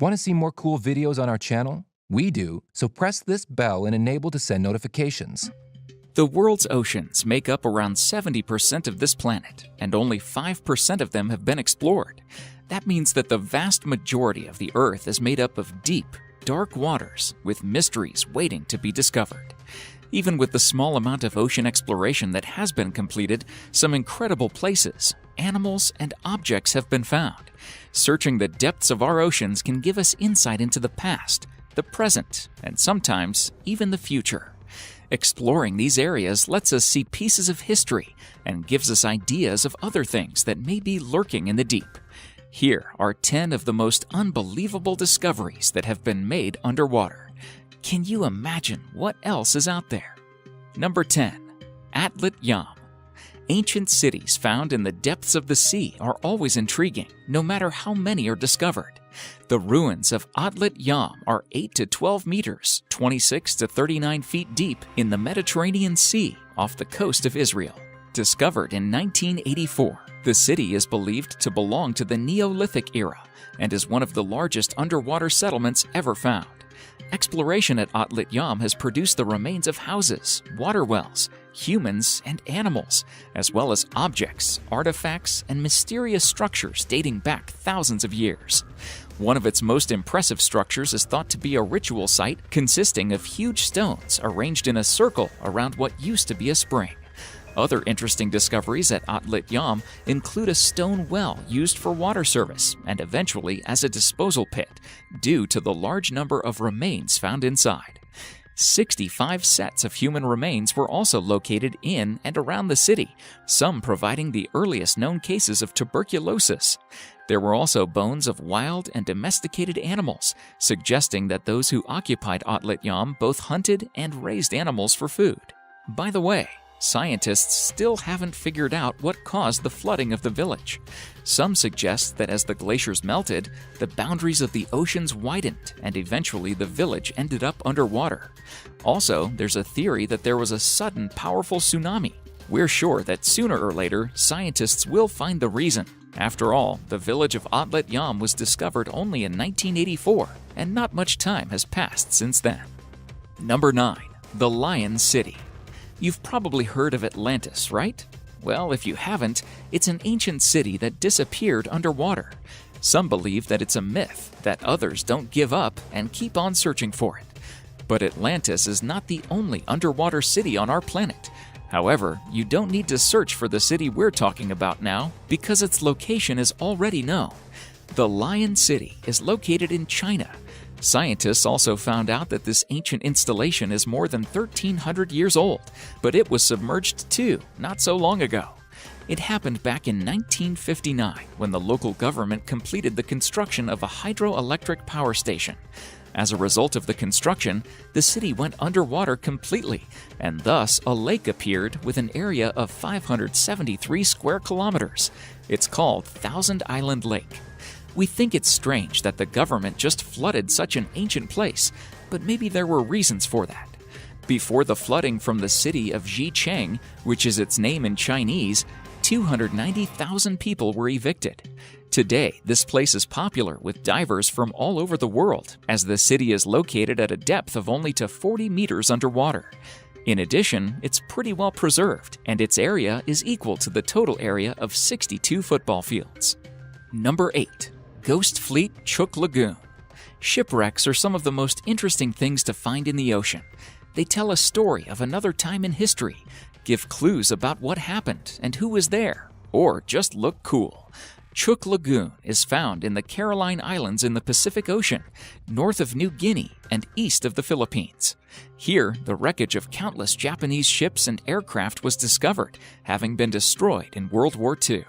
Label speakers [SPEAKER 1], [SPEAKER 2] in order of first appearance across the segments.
[SPEAKER 1] Want to see more cool videos on our channel? We do, so press this bell and enable to send notifications.
[SPEAKER 2] The world's oceans make up around 70% of this planet, and only 5% of them have been explored. That means that the vast majority of the Earth is made up of deep, dark waters with mysteries waiting to be discovered. Even with the small amount of ocean exploration that has been completed, some incredible places, animals, and objects have been found. Searching the depths of our oceans can give us insight into the past, the present, and sometimes even the future. Exploring these areas lets us see pieces of history and gives us ideas of other things that may be lurking in the deep. Here are 10 of the most unbelievable discoveries that have been made underwater. Can you imagine what else is out there? Number 10. Atlit Yam. Ancient cities found in the depths of the sea are always intriguing, no matter how many are discovered. The ruins of Atlit Yam are 8 to 12 meters, 26 to 39 feet deep in the Mediterranean Sea off the coast of Israel. Discovered in 1984, the city is believed to belong to the Neolithic era and is one of the largest underwater settlements ever found. Exploration at Atlit Yam has produced the remains of houses, water wells, humans, and animals, as well as objects, artifacts, and mysterious structures dating back thousands of years. One of its most impressive structures is thought to be a ritual site consisting of huge stones arranged in a circle around what used to be a spring. Other interesting discoveries at Atlit Yam include a stone well used for water service and eventually as a disposal pit, due to the large number of remains found inside. 65 sets of human remains were also located in and around the city, some providing the earliest known cases of tuberculosis. There were also bones of wild and domesticated animals, suggesting that those who occupied Atlit Yam both hunted and raised animals for food. By the way, scientists still haven't figured out what caused the flooding of the village. Some suggest that as the glaciers melted, the boundaries of the oceans widened and eventually the village ended up underwater. Also, there's a theory that there was a sudden, powerful tsunami. We're sure that sooner or later, scientists will find the reason. After all, the village of Atlit Yam was discovered only in 1984, and not much time has passed since then. Number 9. The Lion City. You've probably heard of Atlantis, right? Well, if you haven't, it's an ancient city that disappeared underwater. Some believe that it's a myth, that others don't give up and keep on searching for it. But Atlantis is not the only underwater city on our planet. However, you don't need to search for the city we're talking about now because its location is already known. The Lion City is located in China. Scientists also found out that this ancient installation is more than 1,300 years old, but it was submerged too, not so long ago. It happened back in 1959 when the local government completed the construction of a hydroelectric power station. As a result of the construction, the city went underwater completely, and thus a lake appeared with an area of 573 square kilometers. It's called Thousand Island Lake. We think it's strange that the government just flooded such an ancient place, but maybe there were reasons for that. Before the flooding from the city of Xicheng, which is its name in Chinese, 290,000 people were evicted. Today, this place is popular with divers from all over the world, as the city is located at a depth of only to 40 meters underwater. In addition, it's pretty well preserved, and its area is equal to the total area of 62 football fields. Number 8. Ghost Fleet Chuk Lagoon. Shipwrecks are some of the most interesting things to find in the ocean. They tell a story of another time in history, give clues about what happened and who was there, or just look cool. Chuk Lagoon is found in the Caroline Islands in the Pacific Ocean, north of New Guinea and east of the Philippines. Here, the wreckage of countless Japanese ships and aircraft was discovered, having been destroyed in World War II.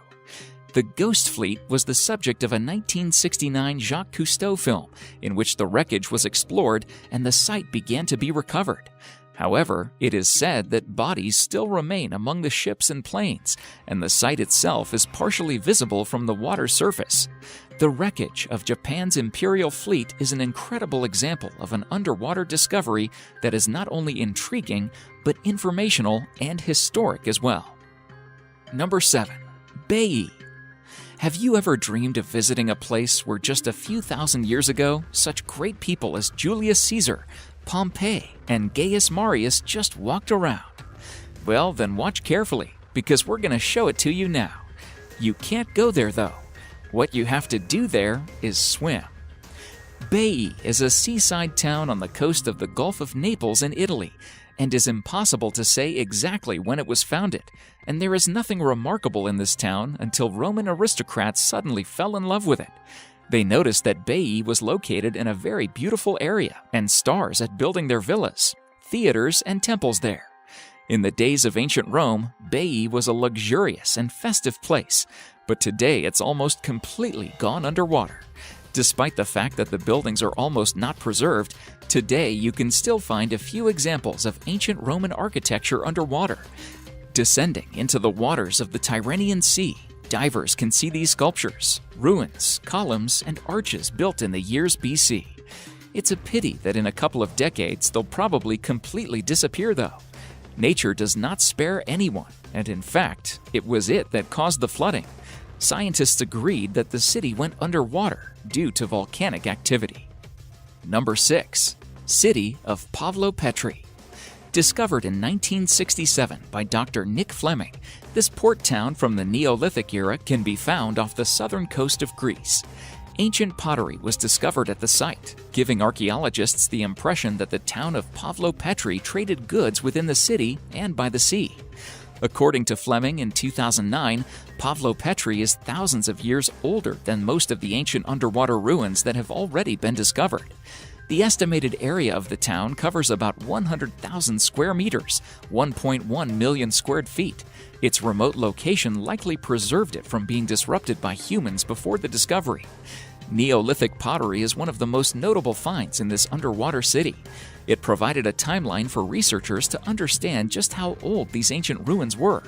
[SPEAKER 2] The Ghost Fleet was the subject of a 1969 Jacques Cousteau film, in which the wreckage was explored and the site began to be recovered. However, it is said that bodies still remain among the ships and planes, and the site itself is partially visible from the water surface. The wreckage of Japan's Imperial Fleet is an incredible example of an underwater discovery that is not only intriguing, but informational and historic as well. Number 7. Baiae. Have you ever dreamed of visiting a place where just a few thousand years ago, such great people as Julius Caesar, Pompey, and Gaius Marius just walked around? Well, then watch carefully, because we're going to show it to you now. You can't go there, though. What you have to do there is swim. Baiae is a seaside town on the coast of the Gulf of Naples in Italy, and is impossible to say exactly when it was founded, and there is nothing remarkable in this town until Roman aristocrats suddenly fell in love with it. They noticed that Baiae was located in a very beautiful area, and stars at building their villas, theaters, and temples there. In the days of ancient Rome, Baiae was a luxurious and festive place, but today it's almost completely gone underwater. Despite the fact that the buildings are almost not preserved, today you can still find a few examples of ancient Roman architecture underwater. Descending into the waters of the Tyrrhenian Sea, divers can see these sculptures, ruins, columns, and arches built in the years BC. It's a pity that in a couple of decades they'll probably completely disappear though. Nature does not spare anyone, and in fact, it was it that caused the flooding. Scientists agreed that the city went underwater due to volcanic activity. Number 6. City of Pavlopetri. Discovered in 1967 by Dr. Nick Fleming, this port town from the Neolithic era can be found off the southern coast of Greece. Ancient pottery was discovered at the site, giving archaeologists the impression that the town of Pavlopetri traded goods within the city and by the sea. According to Fleming in 2009, Pavlopetri is thousands of years older than most of the ancient underwater ruins that have already been discovered. The estimated area of the town covers about 100,000 square meters, 1.1 million square feet. Its remote location likely preserved it from being disrupted by humans before the discovery. Neolithic pottery is one of the most notable finds in this underwater city. It provided a timeline for researchers to understand just how old these ancient ruins were.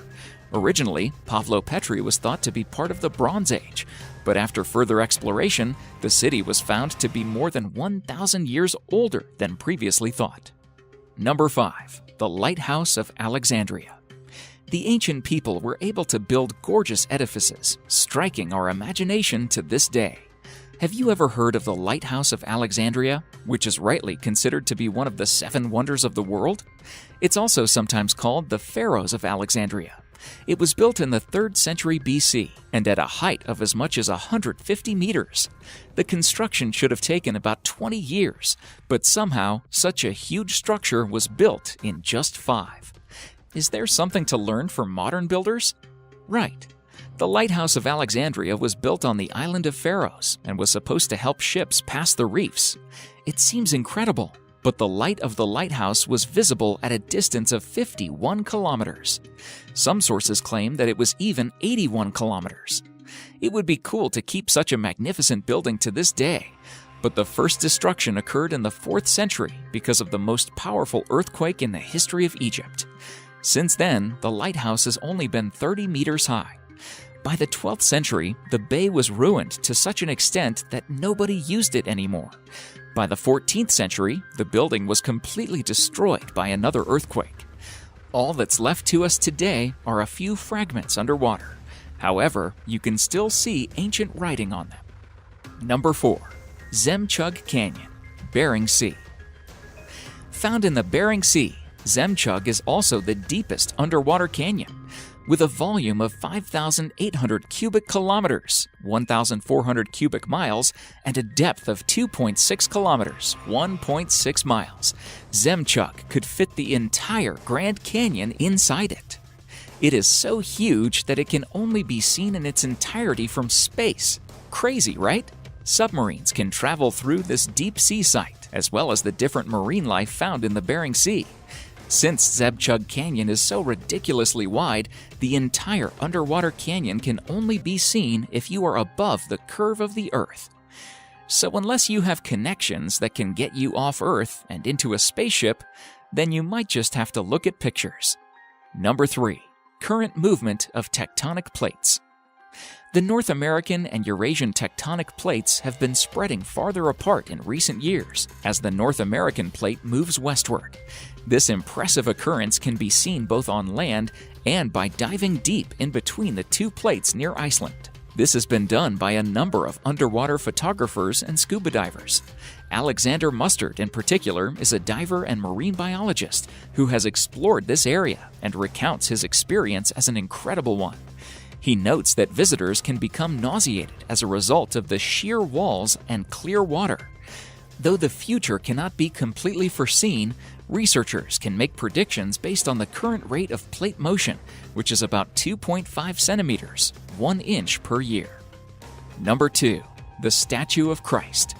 [SPEAKER 2] Originally, Pavlopetri was thought to be part of the Bronze Age, but after further exploration, the city was found to be more than 1,000 years older than previously thought. Number 5. The Lighthouse of Alexandria. The ancient people were able to build gorgeous edifices, striking our imagination to this day. Have you ever heard of the Lighthouse of Alexandria, which is rightly considered to be one of the 7 wonders of the world? It's also sometimes called the Pharos of Alexandria. It was built in the 3rd century BC and at a height of as much as 150 meters. The construction should have taken about 20 years, but somehow such a huge structure was built in just 5. Is there something to learn from modern builders? Right. The Lighthouse of Alexandria was built on the island of Pharos and was supposed to help ships pass the reefs. It seems incredible, but the light of the lighthouse was visible at a distance of 51 kilometers. Some sources claim that it was even 81 kilometers. It would be cool to keep such a magnificent building to this day, but the first destruction occurred in the 4th century because of the most powerful earthquake in the history of Egypt. Since then, the lighthouse has only been 30 meters high. By the 12th century, the bay was ruined to such an extent that nobody used it anymore. By the 14th century, the building was completely destroyed by another earthquake. All that's left to us today are a few fragments underwater. However, you can still see ancient writing on them. Number 4. Žemčug Canyon, Bering Sea. Found in the Bering Sea, Žemčug is also the deepest underwater canyon. With a volume of 5,800 cubic kilometers, 1,400 cubic miles, and a depth of 2.6 kilometers, 1.6 miles, Žemčug could fit the entire Grand Canyon inside it. It is so huge that it can only be seen in its entirety from space. Crazy, right? Submarines can travel through this deep sea site, as well as the different marine life found in the Bering Sea. Since Žemčug Canyon is so ridiculously wide, the entire underwater canyon can only be seen if you are above the curve of the Earth. So unless you have connections that can get you off Earth and into a spaceship, then you might just have to look at pictures. Number 3. Current movement of tectonic plates. The North American and Eurasian tectonic plates have been spreading farther apart in recent years as the North American plate moves westward. This impressive occurrence can be seen both on land and by diving deep in between the two plates near Iceland. This has been done by a number of underwater photographers and scuba divers. Alexander Mustard, in particular, is a diver and marine biologist who has explored this area and recounts his experience as an incredible one. He notes that visitors can become nauseated as a result of the sheer walls and clear water. Though the future cannot be completely foreseen, researchers can make predictions based on the current rate of plate motion, which is about 2.5 centimeters, 1 inch per year. Number 2. The Statue of Christ.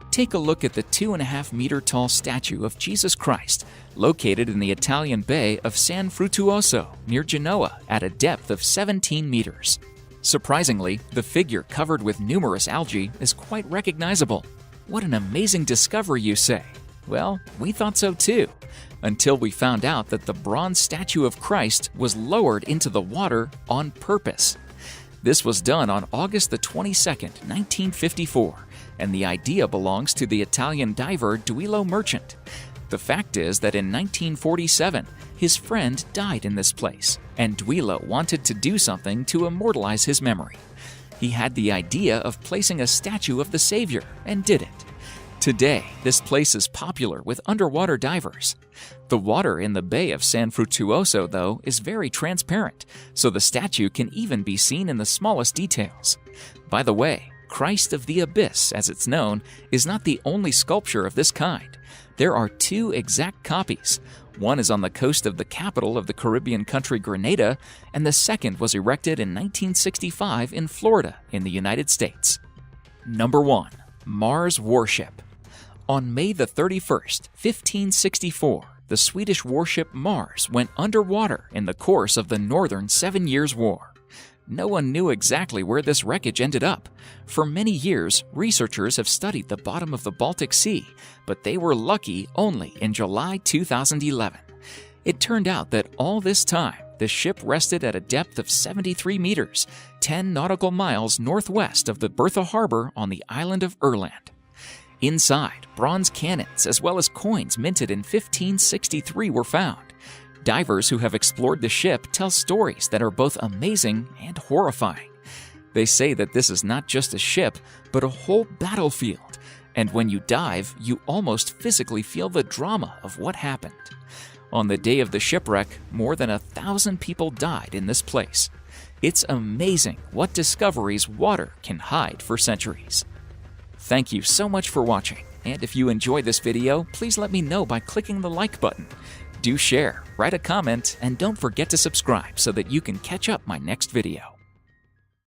[SPEAKER 2] Take a look at the 2.5-meter tall statue of Jesus Christ, located in the Italian bay of San Fruttuoso near Genoa at a depth of 17 meters. Surprisingly, the figure covered with numerous algae is quite recognizable. What an amazing discovery, you say? Well, we thought so too, until we found out that the bronze statue of Christ was lowered into the water on purpose. This was done on August the 22nd, 1954, and the idea belongs to the Italian diver Duilio Merchant. The fact is that in 1947, his friend died in this place, and Duilio wanted to do something to immortalize his memory. He had the idea of placing a statue of the Savior and did it. Today, this place is popular with underwater divers. The water in the bay of San Fruttuoso, though, is very transparent, so the statue can even be seen in the smallest details. By the way, Christ of the Abyss, as it's known, is not the only sculpture of this kind. There are 2 exact copies. One is on the coast of the capital of the Caribbean country Grenada, and the second was erected in 1965 in Florida, in the United States. Number 1. Mars Warship. On May the 31st, 1564, the Swedish warship Mars went underwater in the course of the Northern 7 Years' War. No one knew exactly where this wreckage ended up. For many years, researchers have studied the bottom of the Baltic Sea, but they were lucky only in July 2011. It turned out that all this time, the ship rested at a depth of 73 meters, 10 nautical miles northwest of the Bertha Harbor on the island of Irland. Inside, bronze cannons as well as coins minted in 1563 were found. Divers who have explored the ship tell stories that are both amazing and horrifying. They say that this is not just a ship, but a whole battlefield, and when you dive, you almost physically feel the drama of what happened. On the day of the shipwreck, more than 1,000 people died in this place. It's amazing what discoveries water can hide for centuries. Thank you so much for watching, and if you enjoyed this video, please let me know by clicking the like button. Do share, write a comment, and don't forget to subscribe so that you can catch up my next video.